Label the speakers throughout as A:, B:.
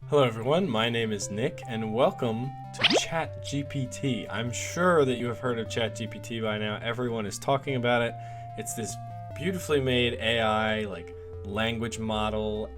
A: Hello everyone, my name is Nick and welcome to Chat GPT. I'm sure that you have heard of Chat GPT by now. Everyone is talking about it. It's this beautifully made AI, language model,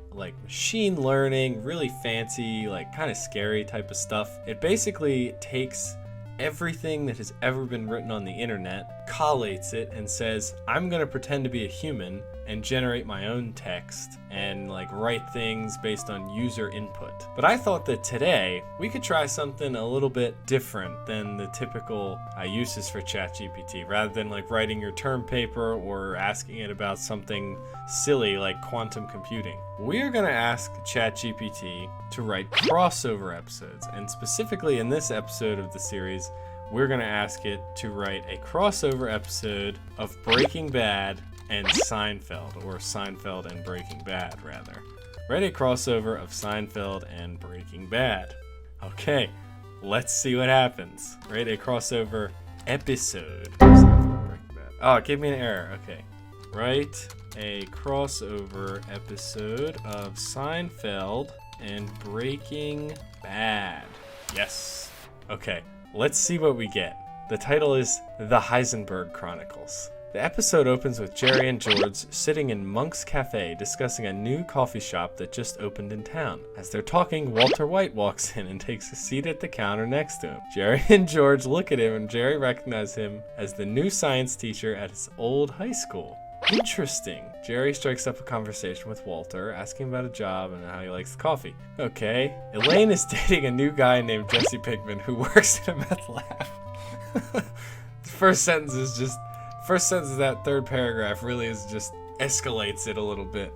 A: machine learning, really fancy, kind of scary type of stuff. It basically takes everything that has ever been written on the internet, collates it, and says, I'm going to pretend to be a human and generate my own text and write things based on user input. But I thought that today we could try something a little bit different than the typical uses for ChatGPT. Rather than writing your term paper or asking it about something silly like quantum computing, we're going to ask ChatGPT to write crossover episodes. And specifically in this episode of the series, we're going to ask it to write a crossover episode of Breaking Bad and Seinfeld, or Seinfeld and Breaking Bad, rather. Write a crossover of Seinfeld and Breaking Bad. Okay, let's see what happens. Write a crossover episode of Seinfeld and Breaking Bad. Oh, it gave me an error. Okay. Write a crossover episode of Seinfeld and Breaking Bad. Yes. Okay, let's see what we get. The title is The Heisenberg Chronicles. The episode opens with Jerry and George sitting in Monk's Cafe discussing a new coffee shop that just opened in town. As they're talking, Walter White walks in and takes a seat at the counter next to him. Jerry and George look at him and Jerry recognizes him as the new science teacher at his old high school. Interesting. Jerry strikes up a conversation with Walter, asking about a job and how he likes the coffee. Okay. Elaine is dating a new guy named Jesse Pinkman who works in a meth lab. The first sentence of that third paragraph really escalates it a little bit.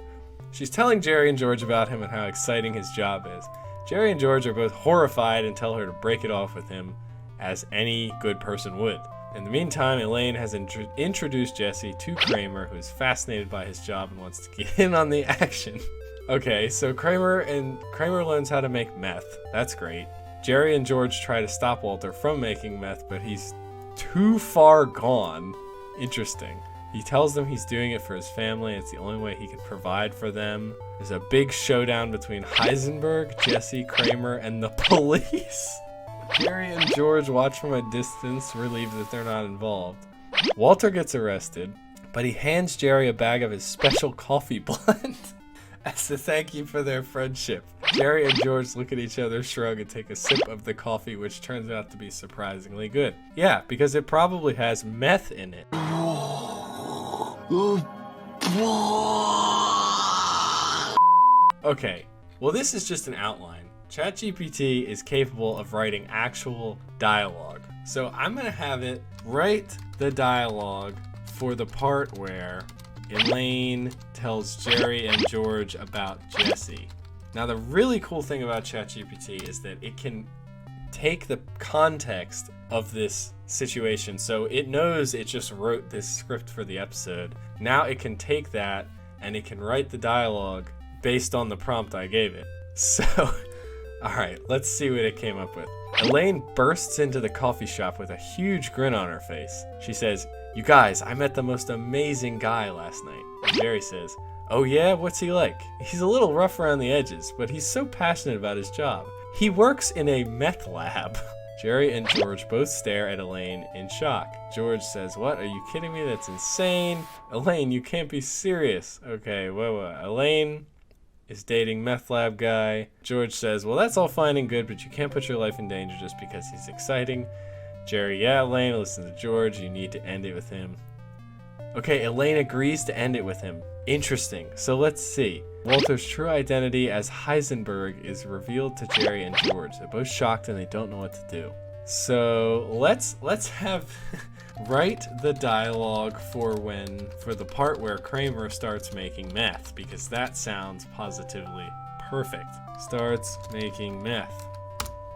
A: She's telling Jerry and George about him and how exciting his job is. Jerry and George are both horrified and tell her to break it off with him, as any good person would. In the meantime, Elaine has introduced Jesse to Kramer, who is fascinated by his job and wants to get in on the action. Okay, so Kramer learns how to make meth. That's great. Jerry and George try to stop Walter from making meth, but he's too far gone. Interesting. He tells them he's doing it for his family. It's the only way he can provide for them. There's a big showdown between Heisenberg, Jesse, Kramer, and the police. Jerry and George watch from a distance, relieved that they're not involved. Walter gets arrested, but he hands Jerry a bag of his special coffee blend as a thank you for their friendship. Jerry and George look at each other, shrug, and take a sip of the coffee, which turns out to be surprisingly good. Yeah, because it probably has meth in it. Okay, well this is just an outline. ChatGPT is capable of writing actual dialogue. So I'm going to have it write the dialogue for the part where Elaine tells Jerry and George about Jesse. Now the really cool thing about ChatGPT is that it can take the context of this situation. So it knows it just wrote this script for the episode. Now it can take that and it can write the dialogue based on the prompt I gave it. So, alright, let's see what it came up with. Elaine bursts into the coffee shop with a huge grin on her face. She says, "You guys, I met the most amazing guy last night." And Jerry says, "Oh yeah, what's he like?" "He's a little rough around the edges, but he's so passionate about his job. He works in a meth lab." Jerry and George both stare at Elaine in shock. George says, "What? Are you kidding me? That's insane. Elaine, you can't be serious." Okay, whoa. Elaine is dating meth lab guy. George says, "Well, that's all fine and good, but you can't put your life in danger just because he's exciting." Jerry, "Yeah, Elaine, listen to George. You need to end it with him." Okay, Elaine agrees to end it with him. Interesting. So let's see. Walter's true identity as Heisenberg is revealed to Jerry and George. They're both shocked and they don't know what to do. So let's have write the dialogue for the part where Kramer starts making meth, because that sounds positively perfect. Starts making meth.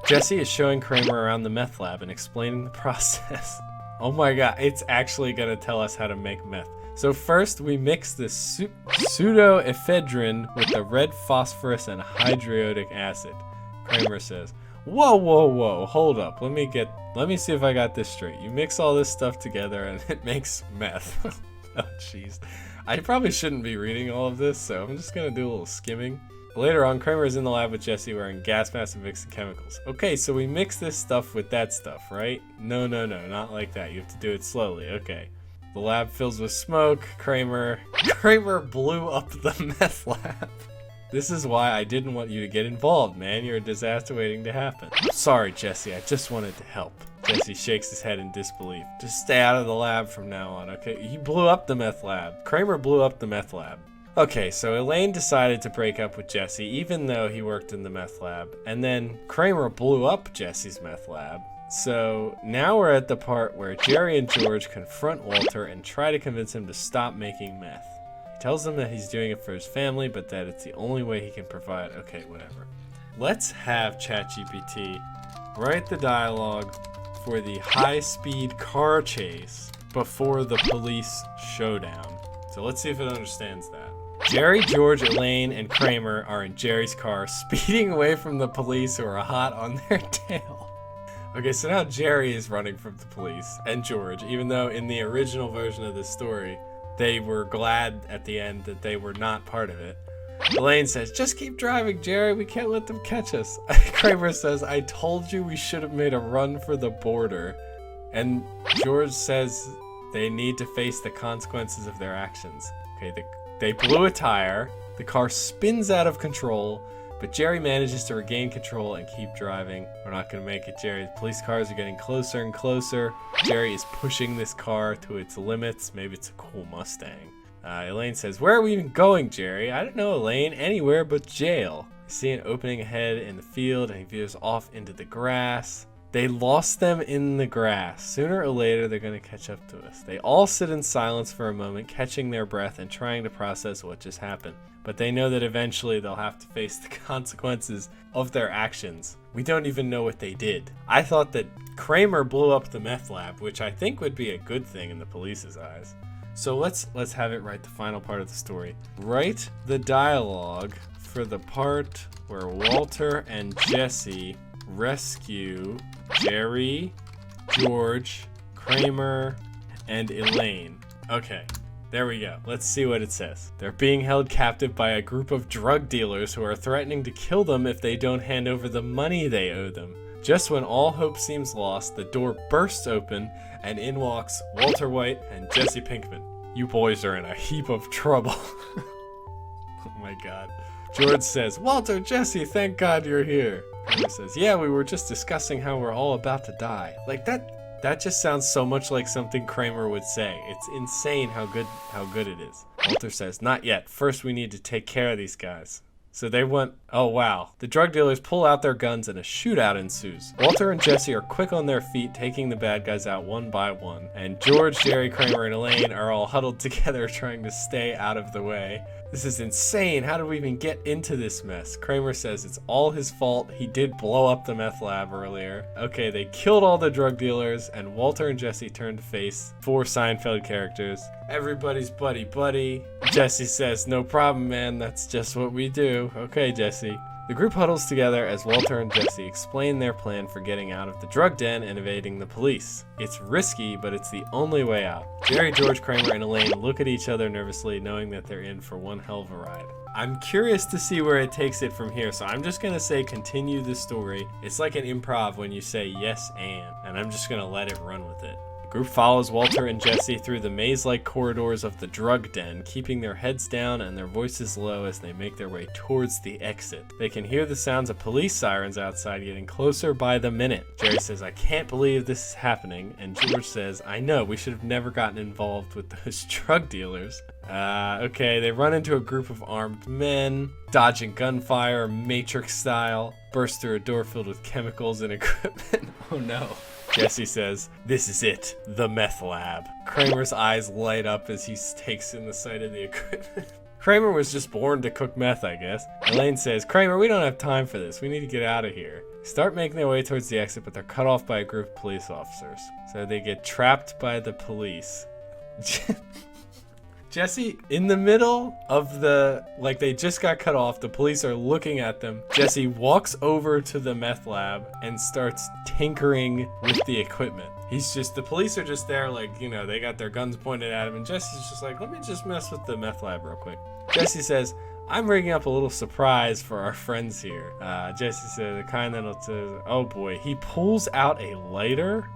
A: Jesse is showing Kramer around the meth lab and explaining the process. Oh my god, it's actually gonna tell us how to make meth. So first we mix the pseudoephedrine with the red phosphorus and hydriodic acid. Kramer says, Whoa, hold up, let me see if I got this straight. You mix all this stuff together and it makes meth. Oh jeez. I probably shouldn't be reading all of this, so I'm just gonna do a little skimming. Later on, Kramer is in the lab with Jesse wearing gas masks and mixing chemicals. Okay, so we mix this stuff with that stuff, right? No, not like that. You have to do it slowly. Okay. The lab fills with smoke. Kramer blew up the meth lab. This is why I didn't want you to get involved, man. You're a disaster waiting to happen. Sorry, Jesse. I just wanted to help. Jesse shakes his head in disbelief. Just stay out of the lab from now on, okay? He blew up the meth lab. Kramer blew up the meth lab. Okay, so Elaine decided to break up with Jesse, even though he worked in the meth lab. And then Kramer blew up Jesse's meth lab. So now we're at the part where Jerry and George confront Walter and try to convince him to stop making meth. He tells them that he's doing it for his family, but that it's the only way he can provide. Okay, whatever. Let's have ChatGPT write the dialogue for the high-speed car chase before the police showdown. So let's see if it understands that. Jerry, George, Elaine, and Kramer are in Jerry's car, speeding away from the police who are hot on their tail. Okay, so now Jerry is running from the police, and George, even though in the original version of this story, they were glad at the end that they were not part of it. Elaine says, just keep driving, Jerry. We can't let them catch us. Kramer says, I told you we should have made a run for the border. And George says they need to face the consequences of their actions. Okay, they blew a tire. The car spins out of control, but Jerry manages to regain control and keep driving. We're not going to make it, Jerry. The police cars are getting closer and closer. Jerry is pushing this car to its limits. Maybe it's a cool Mustang. Elaine says, where are we even going, Jerry? I don't know, Elaine. Anywhere but jail. You see an opening ahead in the field, and he veers off into the grass. They lost them in the grass. Sooner or later, they're going to catch up to us. They all sit in silence for a moment, catching their breath and trying to process what just happened. But they know that eventually they'll have to face the consequences of their actions. We don't even know what they did. I thought that Kramer blew up the meth lab, which I think would be a good thing in the police's eyes. So let's have it write the final part of the story. Write the dialogue for the part where Walter and Jesse rescue Jerry, George, Kramer, and Elaine. Okay, there we go. Let's see what it says. They're being held captive by a group of drug dealers who are threatening to kill them if they don't hand over the money they owe them. Just when all hope seems lost, the door bursts open and in walks Walter White and Jesse Pinkman. You boys are in a heap of trouble. Oh my god. George says, Walter, Jesse, thank God you're here. Kramer says, yeah, we were just discussing how we're all about to die. Like that just sounds so much like something Kramer would say. It's insane how good it is. Walter says, not yet. First we need to take care of these guys. So they went, oh wow. The drug dealers pull out their guns and a shootout ensues. Walter and Jesse are quick on their feet, taking the bad guys out one by one. And George, Jerry, Kramer, and Elaine are all huddled together trying to stay out of the way. This is insane. How did we even get into this mess? Kramer says it's all his fault. He did blow up the meth lab earlier. Okay, they killed all the drug dealers, and Walter and Jesse turn to face 4 Seinfeld characters. Everybody's buddy. Jesse says, no problem, man. That's just what we do. Okay, Jesse. The group huddles together as Walter and Jesse explain their plan for getting out of the drug den and evading the police. It's risky, but it's the only way out. Jerry, George, Kramer, and Elaine look at each other nervously, knowing that they're in for one hell of a ride. I'm curious to see where it takes it from here, so I'm just gonna say continue the story. It's like an improv when you say yes and I'm just gonna let it run with it. The group follows Walter and Jesse through the maze-like corridors of the drug den, keeping their heads down and their voices low as they make their way towards the exit. They can hear the sounds of police sirens outside getting closer by the minute. Jerry says, I can't believe this is happening, and George says, I know, we should have never gotten involved with those drug dealers. Okay, they run into a group of armed men, dodging gunfire, Matrix style, burst through a door filled with chemicals and equipment. Oh no. Jesse says, this is it, the meth lab. Kramer's eyes light up as he takes in the sight of the equipment. Kramer was just born to cook meth, I guess. Elaine says, Kramer, we don't have time for this. We need to get out of here. Start making their way towards the exit, but they're cut off by a group of police officers. So they get trapped by the police. Jesse, in the middle of they just got cut off, the police are looking at them. Jesse walks over to the meth lab and starts tinkering with the equipment. The police are just there they got their guns pointed at him, and Jesse's just like, let me just mess with the meth lab real quick. Jesse says, I'm rigging up a little surprise for our friends here. Jesse said, the kind that'll oh boy, he pulls out a lighter.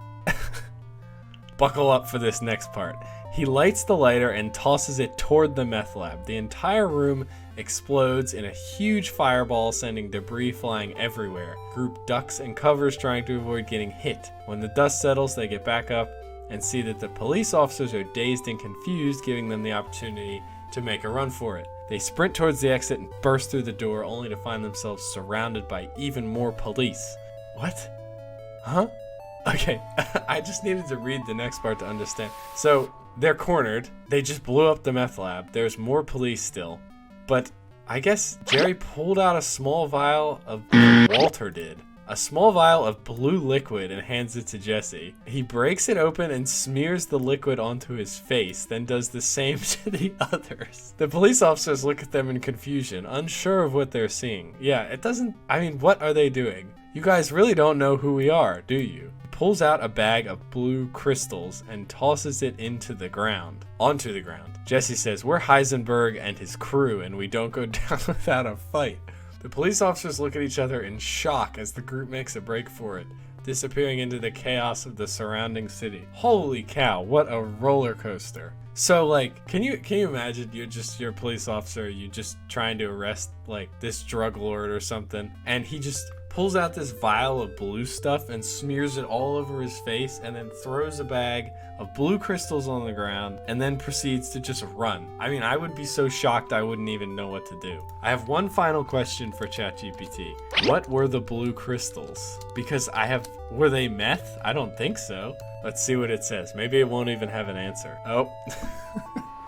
A: Buckle up for this next part. He lights the lighter and tosses it toward the meth lab. The entire room explodes in a huge fireball, sending debris flying everywhere. Group ducks and covers, trying to avoid getting hit. When the dust settles, they get back up and see that the police officers are dazed and confused, giving them the opportunity to make a run for it. They sprint towards the exit and burst through the door, only to find themselves surrounded by even more police. What? Huh? Okay, I just needed to read the next part to understand. So, they're cornered. They just blew up the meth lab. There's more police still. But I guess Jerry pulled out a small vial of... Walter did. A small vial of blue liquid and hands it to Jesse. He breaks it open and smears the liquid onto his face, then does the same to the others. The police officers look at them in confusion, unsure of what they're seeing. Yeah, it doesn't... I mean, what are they doing? You guys really don't know who we are, do you? He pulls out a bag of blue crystals and tosses it onto the ground. Jesse says, we're Heisenberg and his crew, and we don't go down without a fight. The police officers look at each other in shock as the group makes a break for it, disappearing into the chaos of the surrounding city. Holy cow, what a roller coaster. So like, can you imagine you're a police officer, you just trying to arrest like this drug lord or something, and he just pulls out this vial of blue stuff and smears it all over his face, and then throws a bag of blue crystals on the ground, and then proceeds to just run. I mean, I would be so shocked I wouldn't even know what to do. I have one final question for ChatGPT. What were the blue crystals? Because were they meth? I don't think so. Let's see what it says. Maybe it won't even have an answer. Oh.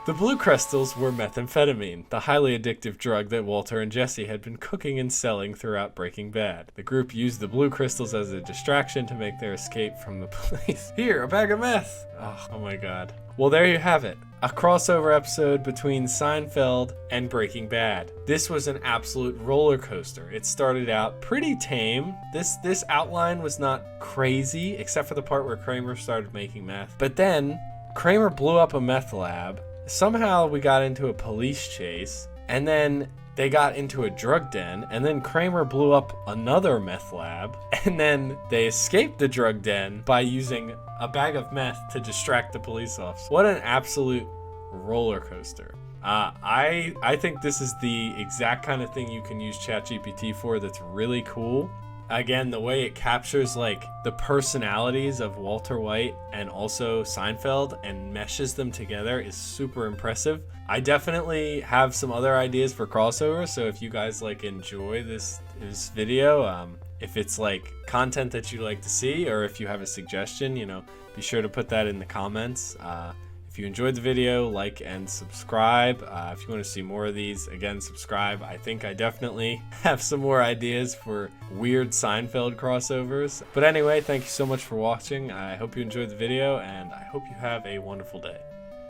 A: The blue crystals were methamphetamine, the highly addictive drug that Walter and Jesse had been cooking and selling throughout Breaking Bad. The group used the blue crystals as a distraction to make their escape from the police. Here, a bag of meth! Oh my god. Well, there you have it. A crossover episode between Seinfeld and Breaking Bad. This was an absolute roller coaster. It started out pretty tame. This outline was not crazy, except for the part where Kramer started making meth. But then, Kramer blew up a meth lab. Somehow we got into a police chase, and then they got into a drug den, and then Kramer blew up another meth lab, and then they escaped the drug den by using a bag of meth to distract the police officer. What an absolute roller coaster. I think this is the exact kind of thing you can use ChatGPT for that's really cool. Again, the way it captures like the personalities of Walter White and also Seinfeld and meshes them together is super impressive. I definitely have some other ideas for crossover, so if you guys like enjoy this video, if it's like content that you like to see, or if you have a suggestion, be sure to put that in the comments. If you enjoyed the video, like and subscribe. If you want to see more of these, again, subscribe. I think I definitely have some more ideas for weird Seinfeld crossovers. But anyway, thank you so much for watching. I hope you enjoyed the video, and I hope you have a wonderful day.